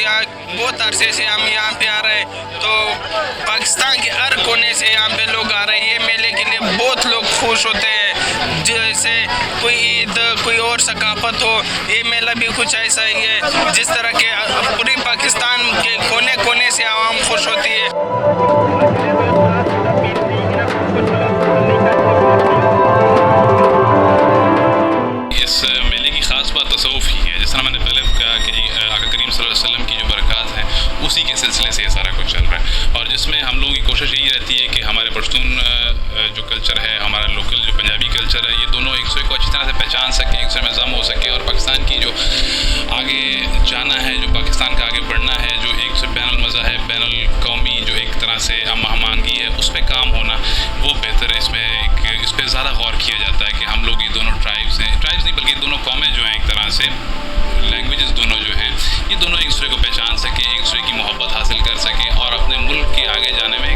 यहाँ बहुत अरसे से हम यहाँ पे आ रहे हैं, तो पाकिस्तान के हर कोने से यहाँ पे लोग आ रहे हैं। ये मेले के लिए बहुत लोग खुश होते हैं, जैसे कोई ईद कोई और सकाफत हो, ये मेला भी कुछ ऐसा ही है जिस तरह के पूरी पाकिस्तान के कोने कोने से आवाम खुश होती है। इस मेले की ख़ास बात तसव्वुफ़ ही है। जिस तरह मैंने पहले कहा कि जी आका करीम सल्लल्लाहु अलैहि वसल्लम की जो बरक़ात हैं उसी के सिलसिले से ये सारा कुछ चल रहा है, और जिसमें हम लोगों की कोशिश यही रहती है कि हमारे पश्तून जो कल्चर है, हमारा लोकल जो पंजाबी कल्चर है, ये दोनों एक दूसरे को अच्छी तरह से पहचान सकें, एक दूसरे में जम हो सके, और पाकिस्तान की जो आगे जाना है, जो पाकिस्तान का आगे बढ़ना है, जो एक से बैनुल मज़ाहिब बैनुल कौमी जो एक तरह से हम आहमांगी है, उस पर काम होना वो बेहतर है। इस पर ज़्यादा गौर किया जाता है कि हम लोग ये दोनों ट्राइब्स नहीं बल्कि दोनों कौमें जो हैं, एक तरह से लैंग्वेजेस दोनों जो हैं, ये दोनों एक दूसरे को पहचान सकें, एक दूसरे की मोहब्बत हासिल कर सकें और अपने मुल्क के आगे जाने में